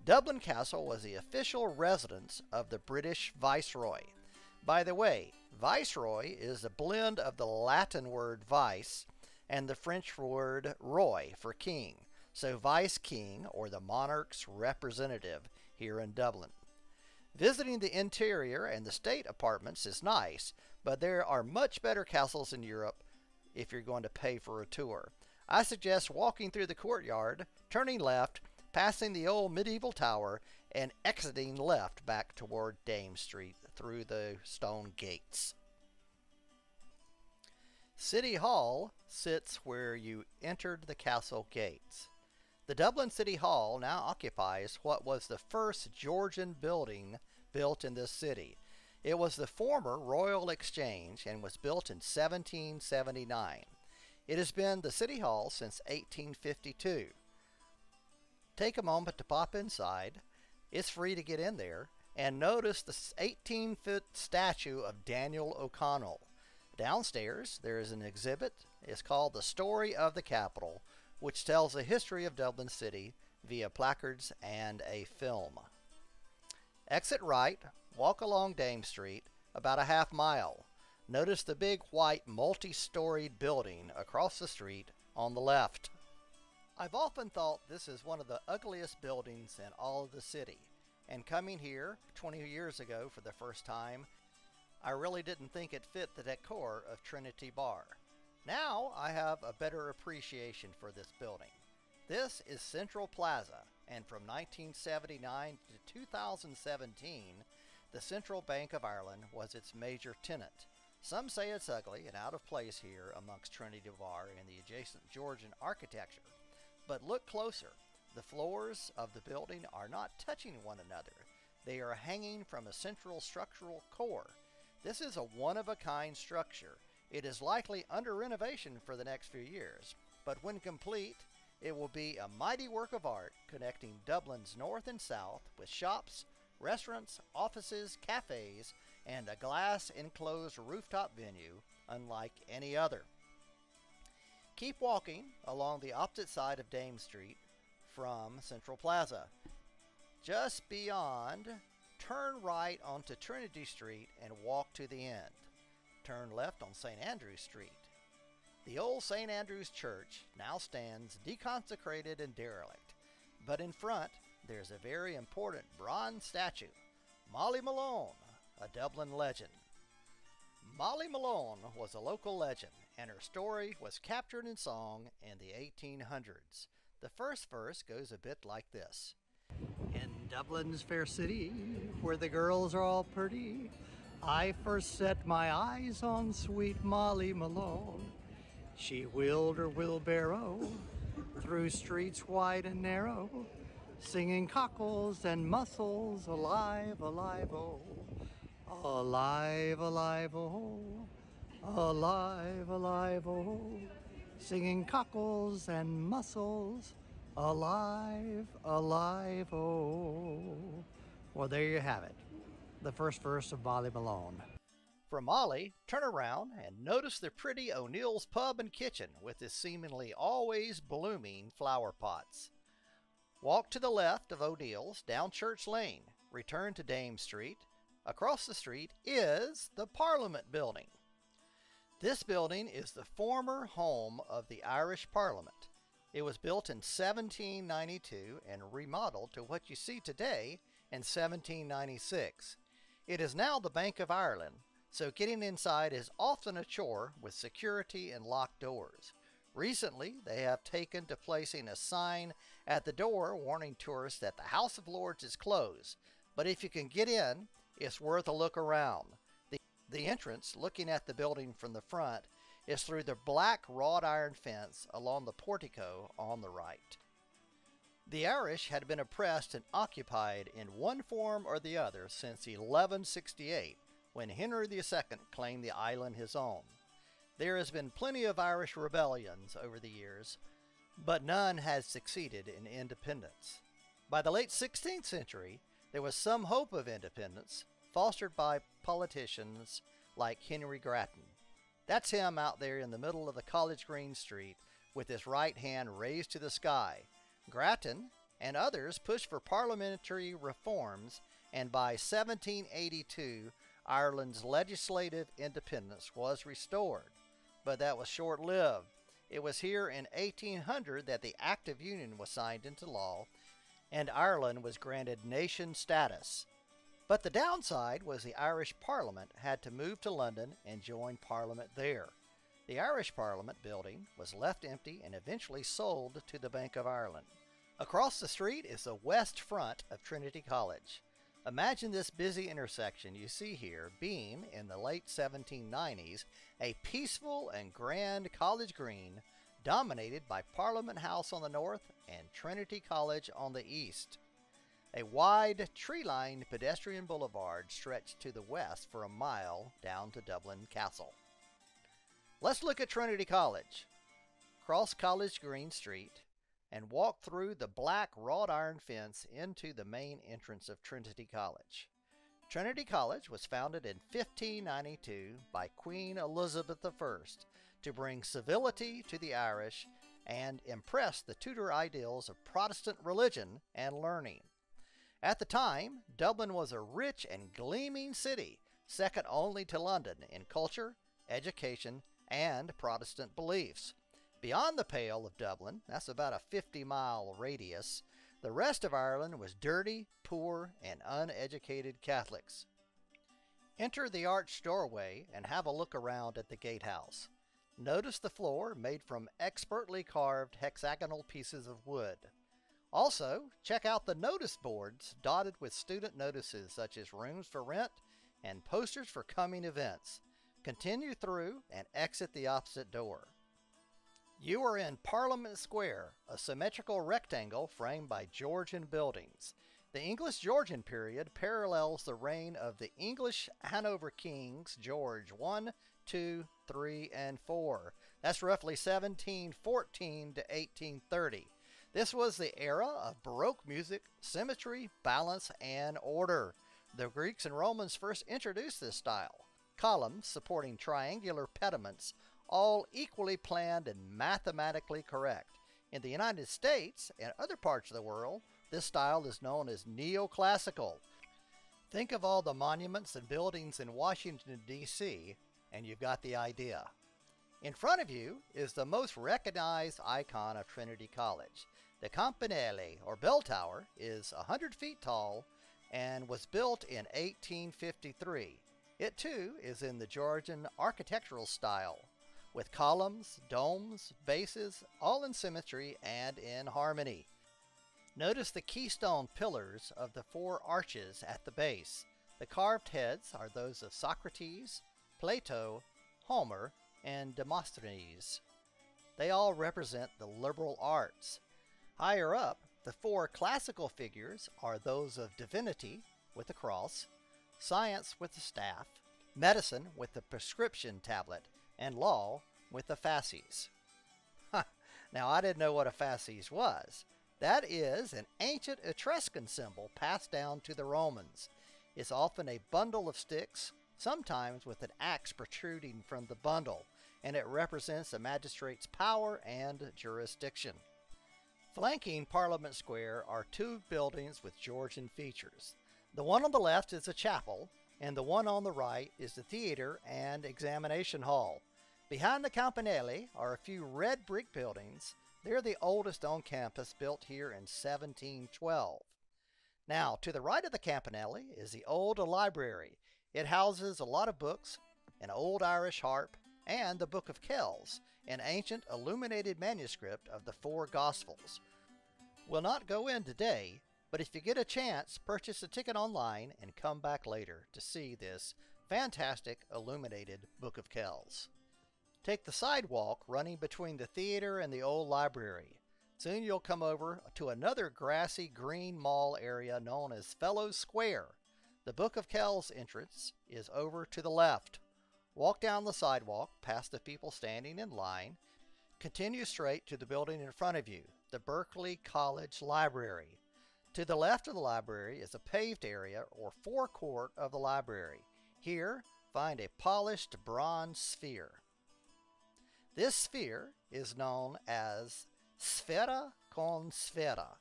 Dublin Castle was the official residence of the British Viceroy. By the way, Viceroy is a blend of the Latin word vice and the French word roy for king, so vice king, or the monarch's representative, here in Dublin. Visiting the interior and the state apartments is nice, but there are much better castles in Europe if you're going to pay for a tour. I suggest walking through the courtyard, turning left, passing the old medieval tower, and exiting left back toward Dame Street through the stone gates. City Hall sits where you entered the castle gates. The Dublin City Hall now occupies what was the first Georgian building built in this city. It was the former Royal Exchange and was built in 1779. It has been the City Hall since 1852. Take a moment to pop inside. It's free to get in there, and notice the 18-foot statue of Daniel O'Connell. Downstairs, there is an exhibit. It's called The Story of the Capital, which tells the history of Dublin City via placards and a film. Exit right, walk along Dame Street, about a half mile. Notice the big white multi-storied building across the street on the left. I've often thought this is one of the ugliest buildings in all of the city, and coming here 20 years ago for the first time, I really didn't think it fit the decor of Trinity Bar. Now I have a better appreciation for this building. This is Central Plaza, and from 1979 to 2017, the Central Bank of Ireland was its major tenant. Some say it's ugly and out of place here amongst Trinity Bar and the adjacent Georgian architecture. But look closer. The floors of the building are not touching one another. They are hanging from a central structural core. This is a one-of-a-kind structure. It is likely under renovation for the next few years, but when complete, it will be a mighty work of art connecting Dublin's north and south with shops, restaurants, offices, cafes, and a glass-enclosed rooftop venue unlike any other. Keep walking along the opposite side of Dame Street from Central Plaza. Just beyond, turn right onto Trinity Street and walk to the end. Turn left on St. Andrew's Street. The old St. Andrew's Church now stands deconsecrated and derelict, but in front there's a very important bronze statue, Molly Malone, a Dublin legend. Molly Malone was a local legend, and her story was captured in song in the 1800s. The first verse goes a bit like this. In Dublin's fair city, where the girls are all pretty, I first set my eyes on sweet Molly Malone. She wheeled her wheelbarrow through streets wide and narrow, singing cockles and mussels, alive, alive, oh. Alive, alive, oh. Alive, alive, oh. Singing cockles and mussels, alive, alive, oh. Well, there you have it. The first verse of Molly Malone. From Molly, turn around and notice the pretty O'Neill's Pub and Kitchen with its seemingly always blooming flower pots. Walk to the left of O'Neill's down Church Lane. Return to Dame Street. Across the street is the Parliament Building. This building is the former home of the Irish Parliament. It was built in 1792 and remodeled to what you see today in 1796. It is now the Bank of Ireland, so getting inside is often a chore with security and locked doors. Recently, they have taken to placing a sign at the door warning tourists that the House of Lords is closed, but if you can get in, it's worth a look around. The entrance, looking at the building from the front, is through the black wrought iron fence along the portico on the right. The Irish had been oppressed and occupied in one form or the other since 1168, when Henry II claimed the island his own. There has been plenty of Irish rebellions over the years, but none has succeeded in independence. By the late 16th century, there was some hope of independence, fostered by politicians like Henry Gratton. That's him out there in the middle of the College Green Street with his right hand raised to the sky. Gratton and others pushed for parliamentary reforms, and by 1782, Ireland's legislative independence was restored. But that was short-lived. It was here in 1800 that the Act of Union was signed into law, and Ireland was granted nation status. But the downside was the Irish Parliament had to move to London and join Parliament there. The Irish Parliament building was left empty and eventually sold to the Bank of Ireland. Across the street is the west front of Trinity College. Imagine this busy intersection you see here being, in the late 1790s, a peaceful and grand college green dominated by Parliament House on the north and Trinity College on the east. A wide, tree-lined pedestrian boulevard stretched to the west for a mile down to Dublin Castle. Let's look at Trinity College. Cross College Green Street and walk through the black wrought iron fence into the main entrance of Trinity College. Trinity College was founded in 1592 by Queen Elizabeth I to bring civility to the Irish and impress the Tudor ideals of Protestant religion and learning. At the time, Dublin was a rich and gleaming city, second only to London in culture, education, and Protestant beliefs. Beyond the Pale of Dublin, that's about a 50-mile radius, the rest of Ireland was dirty, poor, and uneducated Catholics. Enter the arched doorway and have a look around at the gatehouse. Notice the floor made from expertly carved hexagonal pieces of wood. Also, check out the notice boards dotted with student notices such as rooms for rent and posters for coming events. Continue through and exit the opposite door. You are in Parliament Square, a symmetrical rectangle framed by Georgian buildings. The English Georgian period parallels the reign of the English Hanover kings George I, II, III, and IV. That's roughly 1714 to 1830. This was the era of Baroque music, symmetry, balance, and order. The Greeks and Romans first introduced this style. Columns supporting triangular pediments, all equally planned and mathematically correct. In the United States and other parts of the world, this style is known as neoclassical. Think of all the monuments and buildings in Washington, D.C., and you've got the idea. In front of you is the most recognized icon of Trinity College. The Campanile, or bell tower, is 100 feet tall and was built in 1853. It too is in the Georgian architectural style, with columns, domes, bases, all in symmetry and in harmony. Notice the keystone pillars of the four arches at the base. The carved heads are those of Socrates, Plato, Homer, and Demosthenes. They all represent the liberal arts. Higher up, the four classical figures are those of divinity with the cross, science with the staff, medicine with the prescription tablet, and law with the fasces. Now, I didn't know what a fasces was. That is an ancient Etruscan symbol passed down to the Romans. It's often a bundle of sticks, sometimes with an axe protruding from the bundle, and it represents a magistrate's power and jurisdiction. Flanking Parliament Square are two buildings with Georgian features. The one on the left is a chapel, and the one on the right is the theater and examination hall. Behind the Campanile are a few red brick buildings. They're the oldest on campus, built here in 1712. Now, to the right of the campanile is the old library. It houses a lot of books, an old Irish harp, and the Book of Kells, an ancient illuminated manuscript of the four Gospels. We'll not go in today, but if you get a chance, purchase a ticket online and come back later to see this fantastic illuminated Book of Kells. Take the sidewalk running between the theater and the old library. Soon you'll come over to another grassy green mall area known as Fellows Square. The Book of Kells entrance is over to the left. Walk down the sidewalk past the people standing in line. Continue straight to the building in front of you, the Berkeley College Library. To the left of the library is a paved area or forecourt of the library. Here, find a polished bronze sphere. This sphere is known as Sfera con Sfera.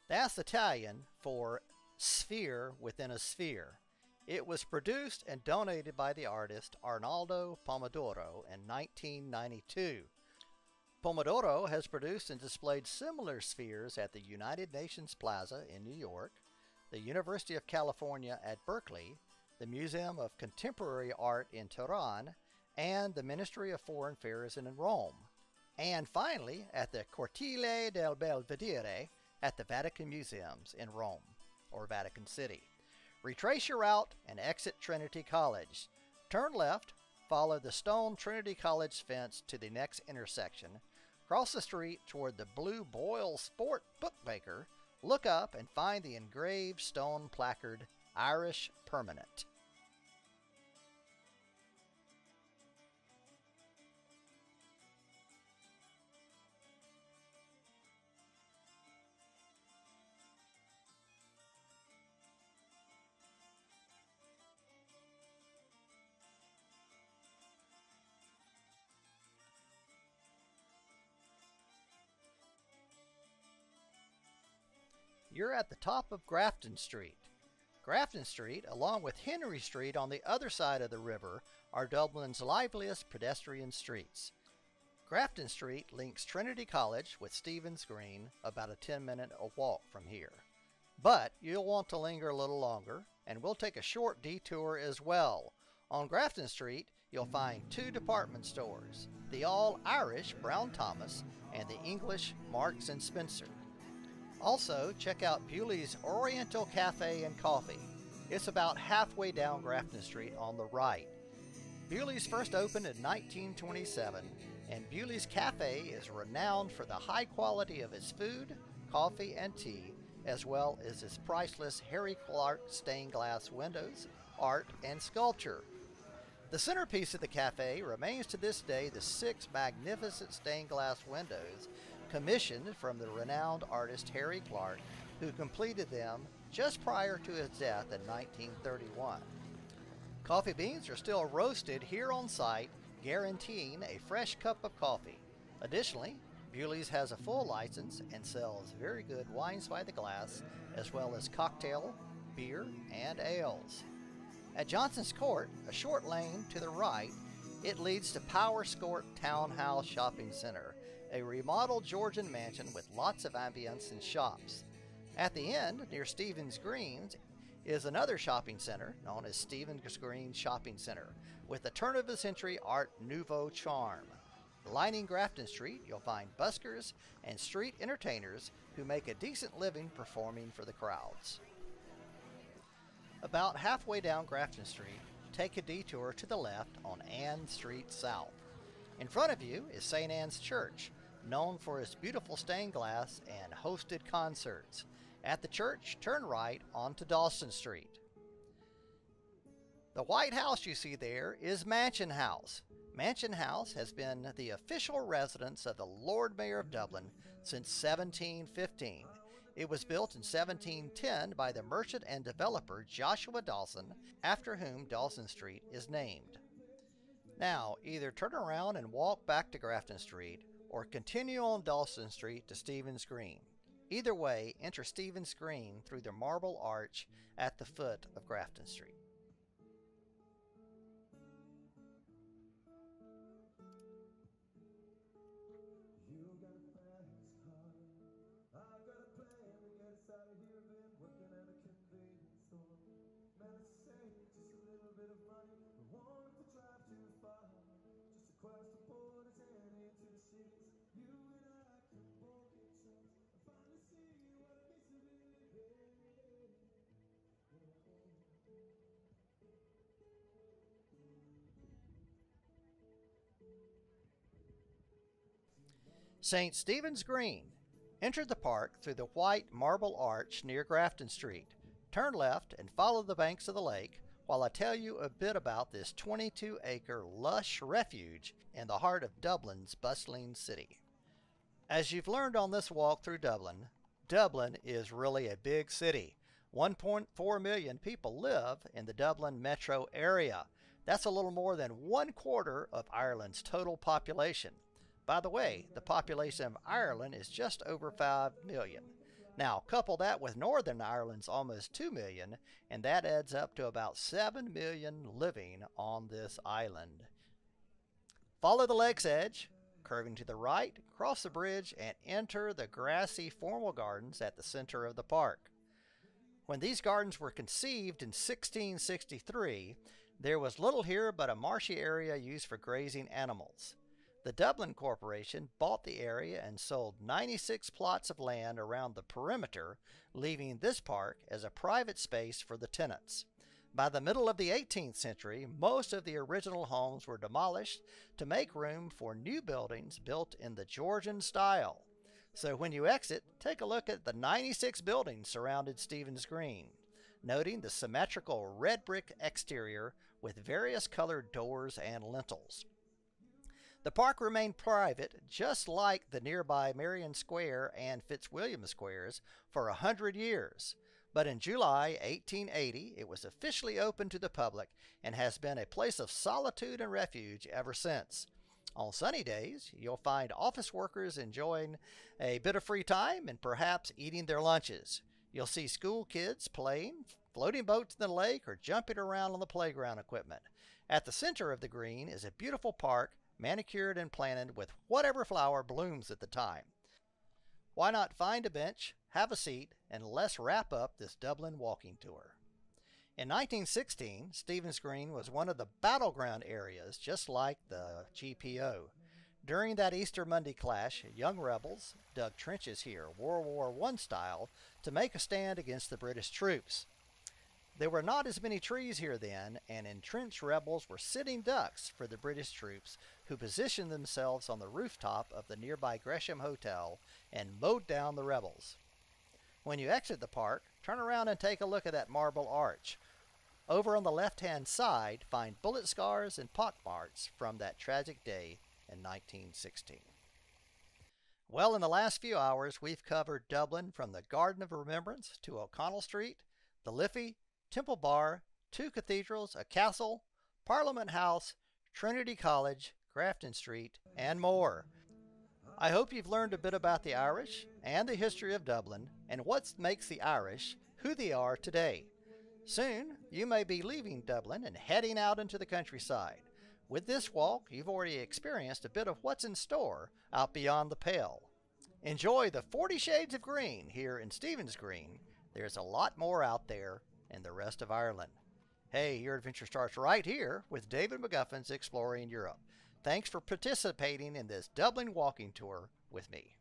That's Italian for sphere within a sphere. It was produced and donated by the artist Arnaldo Pomodoro in 1992. Pomodoro has produced and displayed similar spheres at the United Nations Plaza in New York, the University of California at Berkeley, the Museum of Contemporary Art in Tehran, and the Ministry of Foreign Affairs in Rome. And finally, at the Cortile del Belvedere at the Vatican Museums in Rome, or Vatican City. Retrace your route and exit Trinity College. Turn left, follow the stone Trinity College fence to the next intersection, cross the street toward the Blue Boyle Sport Bookmaker, look up and find the engraved stone placard, Irish Permanent. You're at the top of Grafton Street. Grafton Street, along with Henry Street on the other side of the river, are Dublin's liveliest pedestrian streets. Grafton Street links Trinity College with Stephen's Green, about a 10-minute walk from here. But you'll want to linger a little longer, and we'll take a short detour as well. On Grafton Street, you'll find two department stores, the all-Irish Brown Thomas and the English Marks and Spencer. Also, check out Bewley's Oriental Cafe and Coffee. It's about halfway down Grafton Street on the right. Bewley's first opened in 1927, and Bewley's Cafe is renowned for the high quality of its food, coffee, and tea, as well as its priceless Harry Clark stained glass windows, art, and sculpture. The centerpiece of the cafe remains to this day the 6 magnificent stained glass windows commissioned from the renowned artist Harry Clark, who completed them just prior to his death in 1931. Coffee beans are still roasted here on site, guaranteeing a fresh cup of coffee. Additionally, Bewley's has a full license and sells very good wines by the glass, as well as cocktail, beer, and ales. At Johnson's Court, a short lane to the right, it leads to Powerscourt Townhouse Shopping Center, a remodeled Georgian mansion with lots of ambience and shops. At the end, near Stephen's Green, is another shopping center known as Stephen's Green Shopping Center, with a turn-of-the-century Art Nouveau charm. Lining Grafton Street, you'll find buskers and street entertainers who make a decent living performing for the crowds. About halfway down Grafton Street, take a detour to the left on Ann Street South. In front of you is St. Anne's Church, known for its beautiful stained glass and hosted concerts. At the church, turn right onto Dawson Street. The white house you see there is Mansion House. Mansion House has been the official residence of the Lord Mayor of Dublin since 1715. It was built in 1710 by the merchant and developer Joshua Dawson, after whom Dawson Street is named. Now, either turn around and walk back to Grafton Street, or continue on Dawson Street to Stephen's Green. Either way, enter Stephen's Green through the marble arch at the foot of Grafton Street. St. Stephen's Green. Enter the park through the white marble arch near Grafton Street. Turn left and follow the banks of the lake while I tell you a bit about this 22-acre lush refuge in the heart of Dublin's bustling city. As you've learned on this walk through Dublin, Dublin is really a big city. 1.4 million people live in the Dublin metro area. That's a little more than 1/4 of Ireland's total population. By the way, the population of Ireland is just over 5 million. Now, couple that with Northern Ireland's almost 2 million, and that adds up to about 7 million living on this island. Follow the lake's edge, curving to the right, cross the bridge, and enter the grassy formal gardens at the center of the park. When these gardens were conceived in 1663, there was little here but a marshy area used for grazing animals. The Dublin Corporation bought the area and sold 96 plots of land around the perimeter, leaving this park as a private space for the tenants. By the middle of the 18th century, most of the original homes were demolished to make room for new buildings built in the Georgian style. So when you exit, take a look at the 96 buildings surrounding Stephen's Green, noting the symmetrical red brick exterior with various colored doors and lintels. The park remained private, just like the nearby Marion Square and Fitzwilliam Squares, for 100 years. But in July 1880, it was officially opened to the public and has been a place of solitude and refuge ever since. On sunny days, you'll find office workers enjoying a bit of free time and perhaps eating their lunches. You'll see school kids playing, floating boats in the lake, or jumping around on the playground equipment. At the center of the green is a beautiful park, manicured and planted with whatever flower blooms at the time. Why not find a bench, have a seat, and let's wrap up this Dublin walking tour. In 1916, Stephen's Green was one of the battleground areas, just like the GPO. During that Easter Monday clash, young rebels dug trenches here, World War I style, to make a stand against the British troops. There were not as many trees here then, and entrenched rebels were sitting ducks for the British troops, who positioned themselves on the rooftop of the nearby Gresham Hotel and mowed down the rebels. When you exit the park, turn around and take a look at that marble arch. Over on the left-hand side, find bullet scars and pockmarks from that tragic day in 1916. Well, in the last few hours, we've covered Dublin from the Garden of Remembrance to O'Connell Street, the Liffey, Temple Bar, 2 cathedrals, a castle, Parliament House, Trinity College, Grafton Street, and more. I hope you've learned a bit about the Irish and the history of Dublin and what makes the Irish who they are today. Soon, you may be leaving Dublin and heading out into the countryside. With this walk, you've already experienced a bit of what's in store out beyond the Pale. Enjoy the 40 Shades of Green here in Stephen's Green. There's a lot more out there in the rest of Ireland. Hey, your adventure starts right here with David McGuffin's Exploring Europe. Thanks for participating in this Dublin walking tour with me.